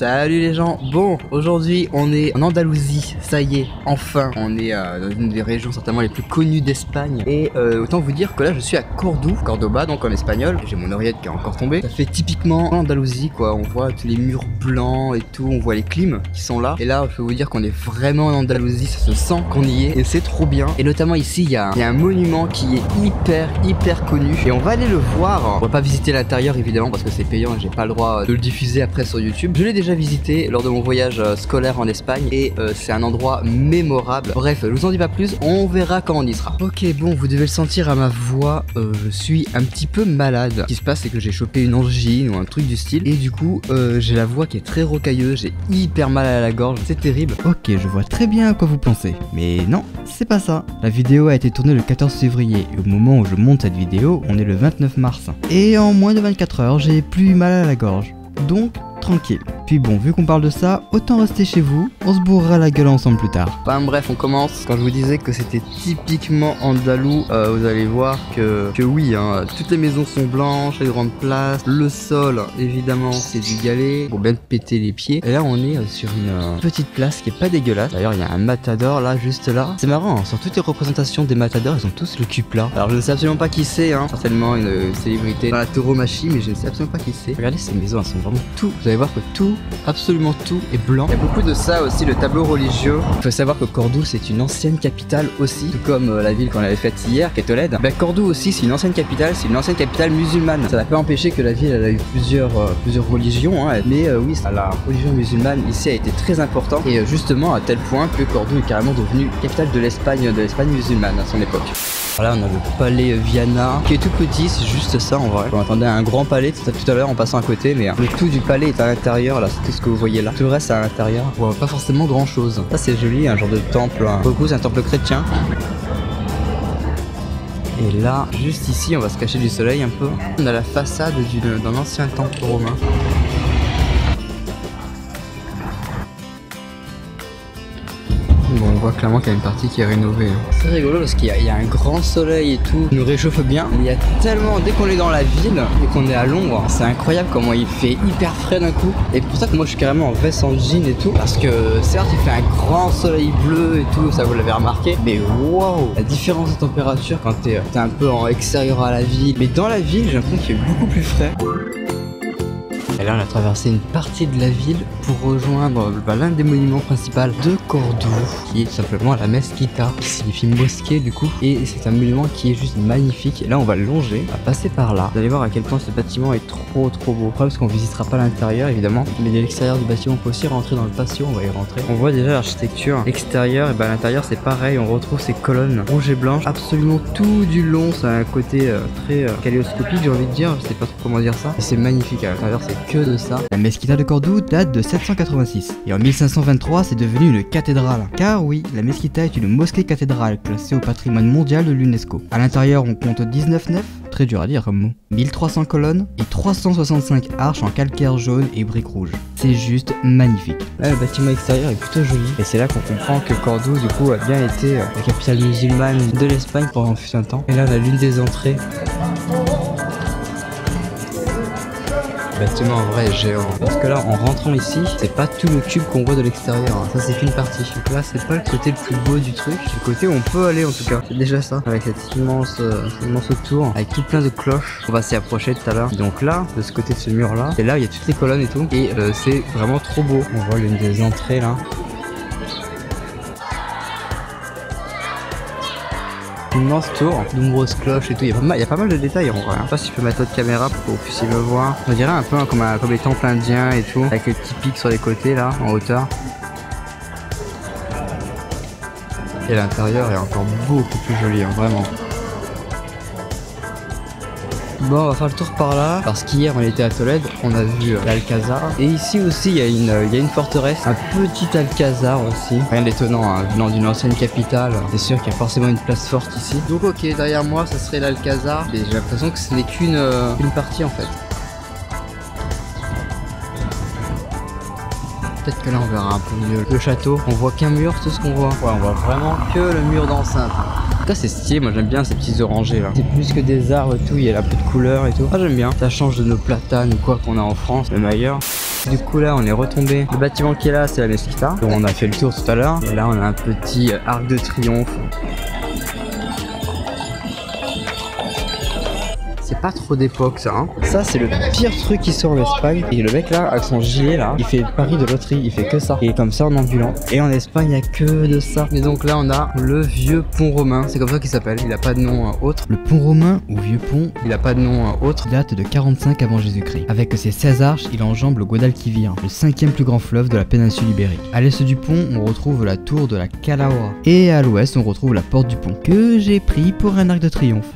Salut les gens, bon aujourd'hui on est en Andalousie, ça y est, enfin on est dans une des régions certainement les plus connues d'Espagne. Et autant vous dire que là je suis à Cordoba donc en espagnol, j'ai mon oreillette qui est encore tombée. Ça fait typiquement Andalousie quoi, on voit tous les murs blancs et tout, on voit les clims qui sont là. Et là je peux vous dire qu'on est vraiment en Andalousie, ça se sent qu'on y est et c'est trop bien. Et notamment ici il y a un monument qui est hyper connu et on va aller le voir. On va pas visiter l'intérieur évidemment parce que c'est payant et j'ai pas le droit de le diffuser après sur YouTube. Je l'ai déjà visité lors de mon voyage scolaire en Espagne et c'est un endroit mémorable. Bref, je vous en dis pas plus, on verra quand on y sera. Ok, bon, vous devez le sentir à ma voix, je suis un petit peu malade. Ce qui se passe, c'est que j'ai chopé une angine ou un truc du style et du coup, j'ai la voix qui est très rocailleuse, j'ai hyper mal à la gorge, c'est terrible. Ok, je vois très bien à quoi vous pensez. Mais non, c'est pas ça. La vidéo a été tournée le 14 février et au moment où je monte cette vidéo, on est le 29 mars. Et en moins de 24 heures, j'ai plus mal à la gorge. Donc, tranquille. Puis bon, vu qu'on parle de ça, autant rester chez vous, on se bourrera la gueule ensemble plus tard. Enfin bref, on commence. Quand je vous disais que c'était typiquement andalou, vous allez voir que oui, hein, toutes les maisons sont blanches, les grandes places, le sol, évidemment, c'est du galet, pour bien péter les pieds. Et là, on est sur une petite place qui est pas dégueulasse. D'ailleurs, il y a un matador là, juste là. C'est marrant, hein, sur toutes les représentations des matadors, ils ont tous le cul plat. Alors, je ne sais absolument pas qui c'est, hein, certainement une célébrité dans la tauromachie, mais je ne sais absolument pas qui c'est. Regardez, ces maisons, elles sont vraiment tout. Vous allez voir que tout, absolument tout est blanc. Il y a beaucoup de ça aussi, le tableau religieux. Il faut savoir que Cordoue c'est une ancienne capitale aussi, tout comme la ville qu'on avait faite hier, qui est Tolède. Ben, Cordoue aussi c'est une ancienne capitale, musulmane. Ça n'a pas empêché que la ville elle a eu plusieurs religions, hein, mais oui, la religion musulmane ici a été très importante et justement à tel point que Cordoue est carrément devenue capitale de l'Espagne musulmane à son époque. Voilà, on a le palais Viana qui est tout petit, c'est juste ça en vrai. On attendait un grand palais tout à l'heure en passant à côté, mais le tout du palais est à l'intérieur, là, c'est tout ce que vous voyez là. Tout le reste c'est à l'intérieur, on voit pas forcément grand chose. Ça c'est joli, un genre de temple, hein. Beaucoup c'est un temple chrétien. Et là, juste ici, on va se cacher du soleil un peu. On a la façade d'un ancien temple romain. Bon, on voit clairement qu'il y a une partie qui est rénovée. C'est rigolo parce qu'il y a un grand soleil et tout, il nous réchauffe bien. Mais il y a tellement, dès qu'on est dans la ville et qu'on est à l'ombre, c'est incroyable comment il fait hyper frais d'un coup. Et pour ça que moi je suis carrément en veste en jean et tout. Parce que certes il fait un grand soleil bleu et tout, ça vous l'avez remarqué. Mais waouh, la différence de température quand t'es un peu en extérieur à la ville. Mais dans la ville j'ai l'impression qu'il fait beaucoup plus frais. Et là on a traversé une partie de la ville pour rejoindre l'un des monuments principaux de Cordoue, qui est tout simplement la Mesquita. Ça signifie mosquée du coup, et c'est un monument qui est juste magnifique. Et là on va le longer, on va passer par là. Vous allez voir à quel point ce bâtiment est trop beau. Après parce qu'on visitera pas l'intérieur évidemment, mais de l'extérieur du bâtiment on peut aussi rentrer dans le patio, on va y rentrer. On voit déjà l'architecture extérieure, et ben à l'intérieur c'est pareil, on retrouve ces colonnes rouges et blanches absolument tout du long. Ça a un côté très kaléidoscopique, j'ai envie de dire, je sais pas trop comment dire ça. Et c'est magnifique, à l'intérieur c'est que de ça. La Mesquita de Cordoue date de 786 et en 1523 c'est devenu une cathédrale. Car oui, la Mesquita est une mosquée cathédrale classée au patrimoine mondial de l'UNESCO. À l'intérieur on compte 19 nefs, très dur à dire comme mot, 1300 colonnes et 365 arches en calcaire jaune et briques rouges. C'est juste magnifique. Là le bâtiment extérieur est plutôt joli et c'est là qu'on comprend que Cordoue du coup a bien été la capitale musulmane de l'Espagne pendant un temps. Et là on a l'une des entrées. Bâtiment en vrai géant. Parce que là en rentrant ici, c'est pas tout le cube qu'on voit de l'extérieur, hein. Ça c'est qu'une partie. Donc là c'est pas le côté le plus beau du truc. C'est le côté où on peut aller en tout cas. C'est déjà ça. Avec cette immense tour, avec tout plein de cloches. On va s'y approcher tout à l'heure. Donc là, de ce côté de ce mur là, c'est là où il y a toutes les colonnes et tout. Et c'est vraiment trop beau. On voit l'une des entrées là. Immense tour, de nombreuses cloches et tout, il y a pas mal de détails en vrai. Je sais pas si je peux mettre votre caméra pour que vous puissiez me voir. On dirait un peu hein, comme les temples indiens et tout, avec les petits pics sur les côtés là, en hauteur. Et l'intérieur est encore beaucoup plus joli, hein, vraiment. Bon, on va faire le tour par là, parce qu'hier on était à Tolède, on a vu l'Alcazar. Et ici aussi il y a une forteresse, un petit Alcazar aussi. Rien d'étonnant, hein, venant d'une ancienne capitale, c'est sûr qu'il y a forcément une place forte ici. Donc ok, derrière moi ça serait l'Alcazar, et j'ai l'impression que ce n'est qu'une partie en fait. Peut-être que là on verra un peu mieux le château. On voit qu'un mur, tout ce qu'on voit. Ouais, on voit vraiment que le mur d'enceinte. En tout cas c'est stylé, moi j'aime bien ces petits orangés là. C'est plus que des arbres et tout, il y a un peu de couleur et tout. Ah j'aime bien, ça change de nos platanes ou quoi qu'on a en France, même ailleurs. Du coup là on est retombé. Le bâtiment qui est là c'est la Mesquita, dont on a fait le tour tout à l'heure. Et là on a un petit arc de triomphe. C'est pas trop d'époque ça hein. Ça c'est le pire truc qui sort en Espagne. Et le mec là avec son gilet là, il fait le pari de loterie, il fait que ça. Il est comme ça en ambulant. Et en Espagne il y a que de ça. Et donc là on a le vieux pont romain, c'est comme ça qu'il s'appelle. Il a pas de nom autre. Le pont romain ou vieux pont, Il a pas de nom autre. date de 45 avant Jésus-Christ. Avec ses 16 arches, il enjambe le Guadalquivir, le 5e plus grand fleuve de la péninsule ibérique. À l'est du pont, on retrouve la tour de la Calahorra. Et à l'ouest, on retrouve la porte du pont, que j'ai pris pour un arc de triomphe.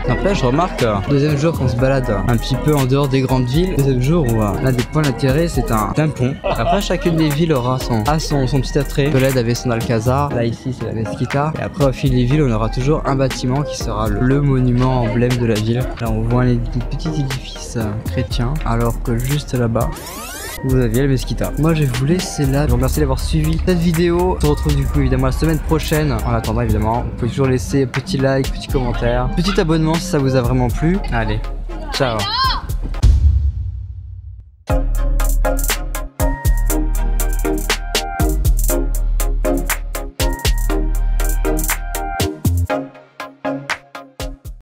Après je remarque, deuxième jour qu'on se balade un petit peu en dehors des grandes villes, deuxième jour où on a des points d'intérêt, c'est un pont. Après chacune des villes aura son petit attrait. Tolède avait son Alcazar, là ici c'est la Mesquita. Et après au fil des villes on aura toujours un bâtiment qui sera le monument emblème de la ville. Là on voit des petits édifices chrétiens, alors que juste là-bas vous aviez la Mesquita. Moi je vais vous laisser là. Je vous remercie d'avoir suivi cette vidéo. On se retrouve du coup évidemment la semaine prochaine. En attendant évidemment, vous pouvez toujours laisser petit like, petit commentaire, petit abonnement si ça vous a vraiment plu. Allez, ciao.